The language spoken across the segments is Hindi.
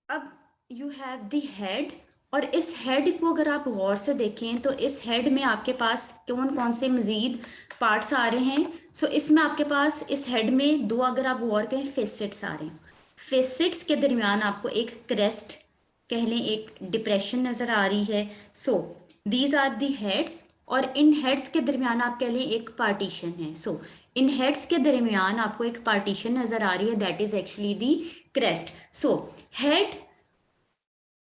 अब यू हैव द हेड, और इस हेड को अगर आप गौर से देखें तो इस हेड में आपके पास कौन कौन से मजीद पार्ट्स आ रहे हैं। सो इसमें आपके पास इस हेड में दो, अगर आप गौर करें, फेसेट्स आ रहे हैं। फेसेट्स के दरमियान आपको एक क्रेस्ट कह लें, एक डिप्रेशन नजर आ रही है। So these are the heads, और इन हेड्स के दरमियान आप कह लें एक पार्टीशन है। सो इन हेड्स के दरमियान आपको एक पार्टीशन नजर आ रही है, that is actually the crest. So head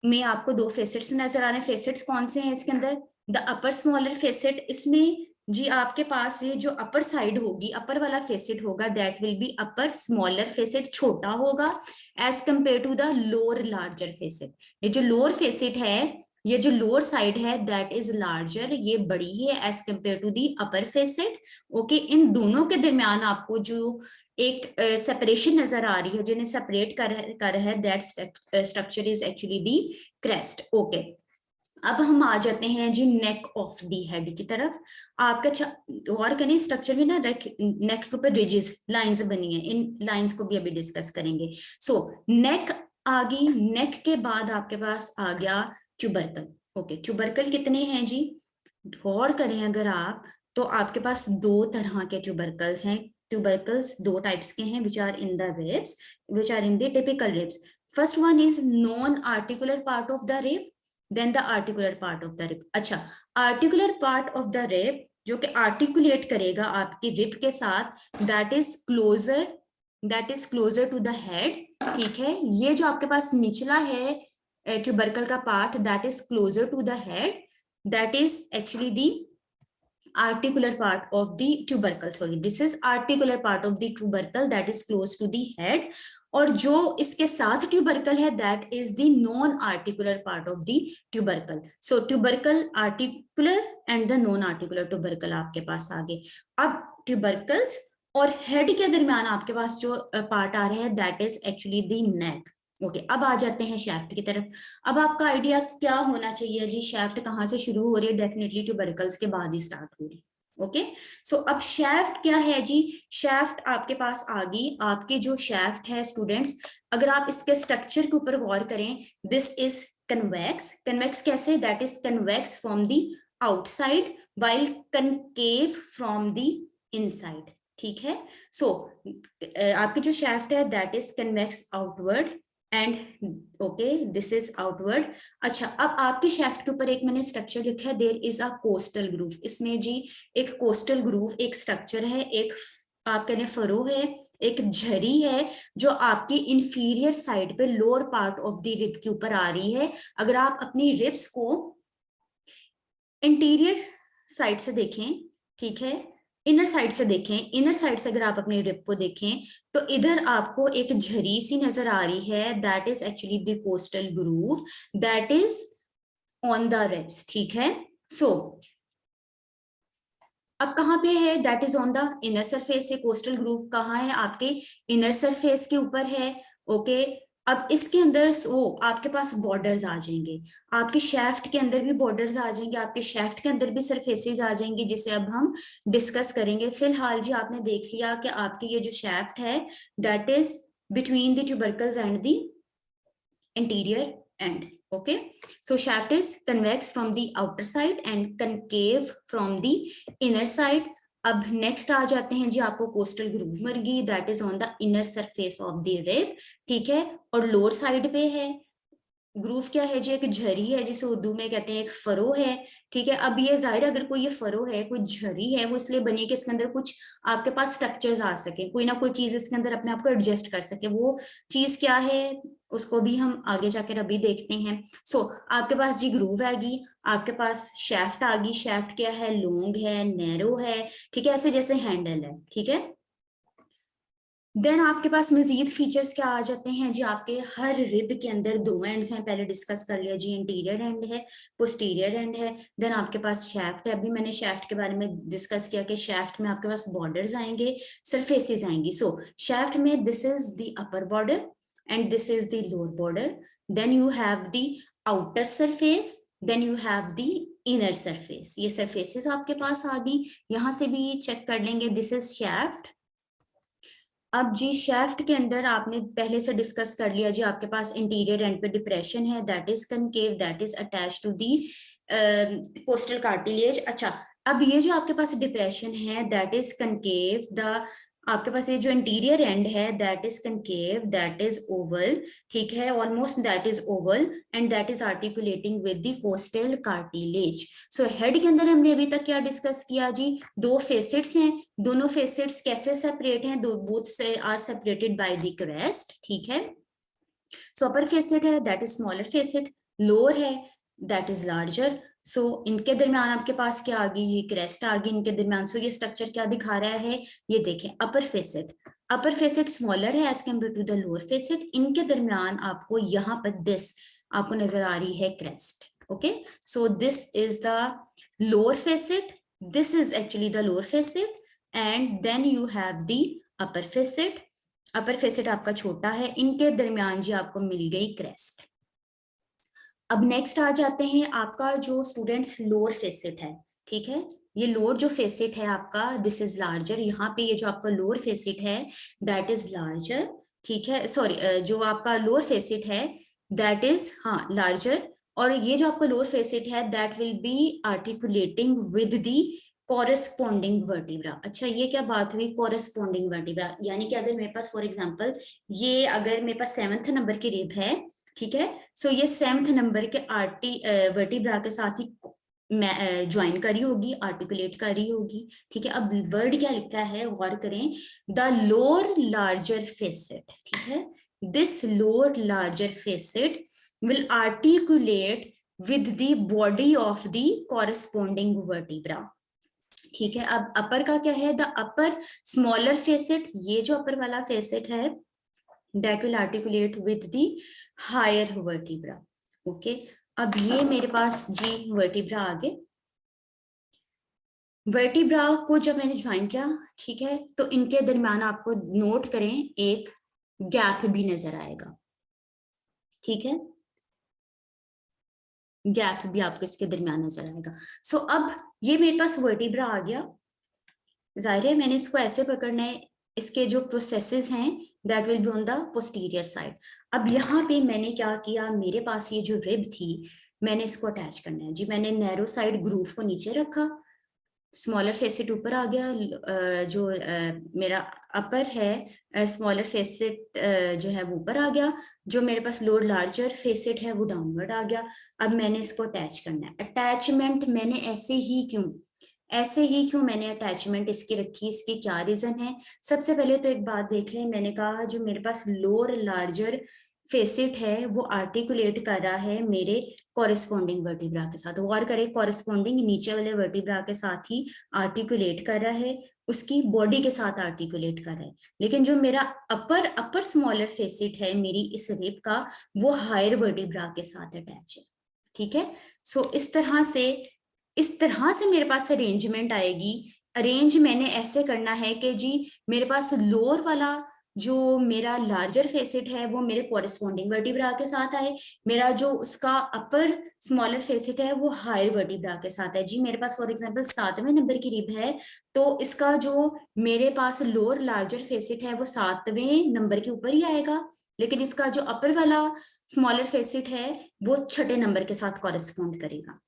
में आपको दो फेसेट्स नजर आ रहे हैं। फेसेट्स कौन से हैं इसके अंदर? द अपर स्मॉलर फेसेट, इसमें जी आपके पास ये जो अपर साइड होगी, अपर वाला फेसेट होगा, that will be upper smaller facet, छोटा होगा as compare to the lower larger facet. ये जो लोअर फेसेट है, ये जो लोअर साइड है, दैट इज लार्जर, ये बड़ी है as compare to the upper facet. Okay, इन दोनों के दरमियान आपको जो एक सेपरेशन नजर आ रही है, जिन्हें सेपरेट कर है, that structure is actually the crest. Okay, अब हम आ जाते हैं जी नेक ऑफ दी हेड की तरफ। आपका और करें, स्ट्रक्चर में ना नेक के ऊपर रिजेस लाइंस बनी है, इन लाइंस को भी अभी डिस्कस करेंगे। सो नेक आ गई, नेक के बाद आपके पास आ गया ट्यूबरकल। ओके, ट्यूबरकल कितने हैं जी? गौर करें अगर आप, तो आपके पास दो तरह के ट्यूबरकल्स हैं। ट्यूबरकल्स दो टाइप्स के हैं, which are in the ribs, which are in the typical ribs. First one is non articular part of the rib, then the articular part of the rib. अच्छा, articular part of the rib जो कि आर्टिकुलेट करेगा आपकी रिब के साथ, that is closer to the head. ठीक है, ये जो आपके पास निचला है ट्यूबरकल का part, that is closer to the head, that is actually the articular part of the tubercle. Sorry, this is articular part of the tubercle that is close to the head. और जो इसके साथ ट्यूबरकल है, that is the non articular part of the tubercle. So tubercle articular and the non articular tubercle आपके पास आ गए। अब ट्यूबरकल्स और हेड के दरमियान आपके पास जो पार्ट आ रहे हैं, that is actually the neck. Okay, अब आ जाते हैं शैफ्ट की तरफ। अब आपका आइडिया क्या होना चाहिए जी, शैफ्ट कहाँ से शुरू हो रही है? डेफिनेटली ट्यूबरकल्स के बाद ही स्टार्ट हो रही है। ओके, सो अब शैफ्ट क्या है जी? शैफ्ट आपके पास आ गई। आपकी जो शैफ्ट है स्टूडेंट्स, अगर आप इसके स्ट्रक्चर के ऊपर गौर करें, दिस इज कन्वेक्स। कन्वेक्स कैसे? That is convex from the outside while concave from the inside. ठीक है, सो आपकी जो शैफ्ट है, that is convex outward and okay, this is outward. अच्छा, अब आपके शैफ्ट के ऊपर एक मैंने स्ट्रक्चर लिखा है, there is a costal groove. इसमें जी एक कोस्टल ग्रूव, एक स्ट्रक्चर है, एक आप कह रहे फरो है, एक झरी है, जो आपकी इंफीरियर साइड पे lower part of the rib के ऊपर आ रही है। अगर आप अपनी रिब्स को इंटीरियर साइड से देखें, ठीक है, इनर साइड से देखें, इनर साइड से अगर आप अपनी रिब को देखें, तो इधर आपको एक झरी सी नजर आ रही है, that is actually the coastal groove, that is on the ribs. ठीक है, सो अब कहाँ पे है? That is on the inner surface. ये कोस्टल ग्रूव कहाँ है? आपके इनर सरफेस के ऊपर है। ओके, अब इसके अंदर वो आपके पास बॉर्डर्स आ जाएंगे, आपके शेफ्ट के अंदर भी बॉर्डर्स आ जाएंगे, आपके शेफ्ट के अंदर भी सरफेसेस आ जाएंगे, जिसे अब हम डिस्कस करेंगे। फिलहाल जी आपने देख लिया कि आपकी ये जो शेफ्ट है, that is between the tubercles and the interior end. Okay, so shaft is convex from the outer side and concave from the inner side. अब नेक्स्ट आ जाते हैं जी, आपको कोस्टल ग्रूव मिल गई, that is on the inner surface of the rib. ठीक है, और लोअर साइड पे है ग्रूव क्या है जी? एक झरी है, जिसे उर्दू में कहते हैं एक फरो है। ठीक है, अब ये जाहिर अगर कोई ये फरो है, कोई झरी है, वो इसलिए बनी कि इसके अंदर कुछ आपके पास स्ट्रक्चर्स आ सके, कोई ना कोई चीज इसके अंदर अपने आप को एडजस्ट कर सके। वो चीज क्या है, उसको भी हम आगे जाकर अभी देखते हैं। सो आपके पास जी ग्रूव आएगी, आपके पास शेफ्ट आ गई। शेफ्ट क्या है? लॉन्ग है, नैरो है, ठीक है, ऐसे जैसे हैंडल है। ठीक है, देन आपके पास मजीद फीचर्स क्या आ जाते हैं जी? आपके हर रिब के अंदर दो एंड्स हैं, पहले डिस्कस कर लिया जी, इंटीरियर एंड है, पोस्टीरियर एंड है। देन आपके पास शेफ्ट है, अभी मैंने शेफ्ट के बारे में डिस्कस किया कि शेफ्ट में आपके पास बॉर्डर्स आएंगे, सरफेसेस आएंगी। सो शेफ्ट में this is the upper border and this is the lower border, then you have the outer surface, then you have the inner surface. ये सरफेसेस आपके पास आ गई, यहां से भी चेक कर लेंगे। दिस इज शेफ्ट, अब जी शेफ्ट के अंदर आपने पहले से डिस्कस कर लिया जी, आपके पास इंटीरियर एंड पे डिप्रेशन है, that is concave, that is attach to the costal cartilage. अच्छा, अब ये जो आपके पास डिप्रेशन है दैट इज कनकेव, द आपके पास ये जो इंटीरियर एंड है that is concave, that is oval, ठीक है, almost that is oval, and that is articulating with the costal cartilage. So head के अंदर हमने अभी तक क्या डिस्कस किया जी, दो फेसेट्स हैं, दोनों फेसेट्स कैसे सेपरेट हैं, दो बोथ से are separated by the crest, ठीक है। सो अपर फेसेट है that is smaller facet, lower है दैट इज लार्जर। सो इनके दरमियान आपके पास क्या आ गई, ये क्रेस्ट आ गई इनके दरमियान। सो ये स्ट्रक्चर क्या दिखा रहा है, ये देखें, अपर फेसेट स्मॉलर है as compare to the lower facet, इनके दरमियान आपको यहाँ पर दिस आपको नजर आ रही है crest. Okay, so this is the lower facet, this is actually the lower facet, and then you have the upper facet। Upper facet आपका छोटा है, इनके दरमियान जी आपको मिल गई क्रेस्ट। अब नेक्स्ट आ जाते हैं आपका जो स्टूडेंट्स लोअर फेसेट है, ठीक है, ये लोअर जो फेसेट है आपका दिस इज लार्जर, यहाँ पे ये जो आपका लोअर फेसेट है दैट इज लार्जर, ठीक है, सॉरी जो आपका लोअर फेसेट है दैट इज हाँ लार्जर, और ये जो आपका लोअर फेसेट है that will B articulating with the corresponding vertebra. अच्छा, ये क्या बात हुई कॉरेस्पॉन्डिंग वर्टिब्रा, यानी कि अगर मेरे पास फॉर एग्जांपल ये अगर मेरे पास 7th नंबर की रिब है, ठीक है, सो ये 7th नंबर के आर्टी वर्टिब्रा के साथ ही ज्वाइन करी होगी, आर्टिकुलेट करी होगी, ठीक है। अब वर्ड क्या लिखा है गौर करें, द लोअर लार्जर फेसेट, ठीक है, this lower larger facet will articulate with the body of the corresponding vertebra, ठीक है। अब अपर का क्या है, द अपर स्मॉलर फेसेट, ये जो अपर वाला फेसेट है that will articulate with the higher vertebra। Okay, अब ये मेरे पास जी वर्टिब्रा आ गए, वर्टिब्रा को जब मैंने ज्वाइन किया, ठीक है, तो इनके दरमियान आपको नोट करें एक गैप भी नजर आएगा, ठीक है, गैप भी आपको इसके दरमियान नजर आएगा। सो अब ये मेरे पास वर्टिब्रा आ गया, जाहिर है मैंने इसको ऐसे पकड़ना है, इसके जो प्रोसेसेस हैं that will be on the posterior side. अब यहाँ पे मैंने क्या किया, मेरे पास ये जो रिब थी मैंने इसको अटैच करना है जी, मैंने नैरो साइड ग्रूव को नीचे रखा, स्मॉलर फेसेट ऊपर आ गया, जो मेरा अपर है स्मॉलर फेसेट जो है वो ऊपर आ गया, जो मेरे पास लोअर लार्जर फेसेट है वो डाउनवर्ड आ गया। अब मैंने इसको अटैच करना है, अटैचमेंट मैंने ऐसे ही क्यों मैंने अटैचमेंट इसकी रखी, इसके क्या रीजन है। सबसे पहले तो एक बात देख लें, मैंने कहा जो मेरे पास लोअर लार्जर फेसेट है वो आर्टिकुलेट कर रहा है मेरे कॉरेस्पॉन्डिंग वर्टिब्रा के साथ, गौर करें कॉरेस्पॉन्डिंग नीचे वाले वर्टिब्रा के साथ ही आर्टिकुलेट कर रहा है, उसकी बॉडी के साथ आर्टिकुलेट कर रहा है। लेकिन जो मेरा अपर स्मॉलर फेसेट है मेरी इस रिब का, वो हायर वर्टिब्रा के साथ अटैच है, ठीक है। सो इस तरह से मेरे पास अरेंजमेंट आएगी। अरेंज मैंने ऐसे करना है कि जी मेरे पास लोअर वाला जो मेरा लार्जर फेसेट है वो मेरे कॉरेस्पॉन्डिंग वर्टिब्रा के साथ आए, मेरा जो उसका अपर स्मॉलर फेसेट है वो हायर वर्टिब्रा के साथ है जी। मेरे पास फॉर एग्जांपल 7वें नंबर की रिब है, तो इसका जो मेरे पास लोअर लार्जर फेसेट है वो 7वें नंबर के ऊपर ही आएगा, लेकिन इसका जो अपर वाला स्मॉलर फेसेट है वो 6ठे नंबर के साथ कॉरेस्पॉन्ड करेगा,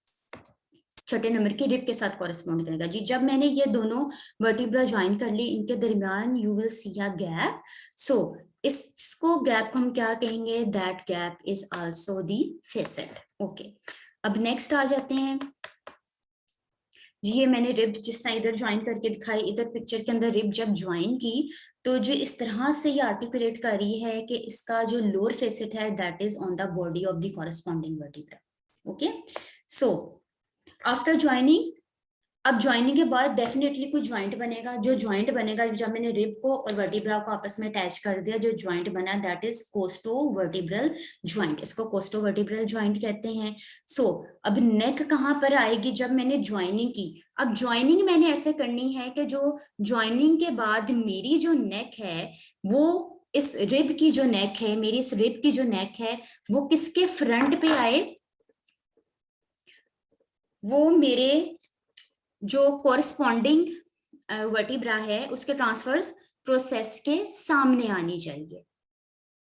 6ठे नंबर की रिब के साथ कॉरेस्पॉन्ड करेगा जी। जब मैंने ये दोनों वर्टिब्रा ज्वाइन कर ली, इनके दरमियान you will see a gap. So इसको गैप हम क्या कहेंगे, that gap is also the facet. Okay, अब नेक्स्ट आ जाते हैं जी, ये मैंने रिब जिस तरह इधर ज्वाइन करके दिखाई, इधर पिक्चर के अंदर रिब जब ज्वाइन की तो जो इस तरह से ये आर्टिकुलेट कर रही है कि इसका जो लोअर फेसेट है that is on the body of the corresponding vertebra. Okay, so after joining, अब ज्वाइनिंग के बाद डेफिनेटली कोई ज्वाइंट बनेगा, जो ज्वाइंट बनेगा जब मैंने रिब को और वर्टिब्रा को आपस में अटैच कर दिया, जो ज्वाइंट बना that is costo vertebral joint, इसको कोस्टो वर्टिब्रल ज्वाइंट कहते हैं। सो अब नेक कहाँ पर आएगी, जब मैंने ज्वाइनिंग की। अब ज्वाइनिंग मैंने ऐसे करनी है कि जो ज्वाइनिंग के बाद मेरी जो नेक है वो इस रिब की जो नेक है, मेरी इस रिब की जो नेक है वो किसके फ्रंट पे आए, वो मेरे जो कोरिस्पॉन्डिंग वर्टिब्रा है उसके ट्रांसफर्स प्रोसेस के सामने आनी चाहिए।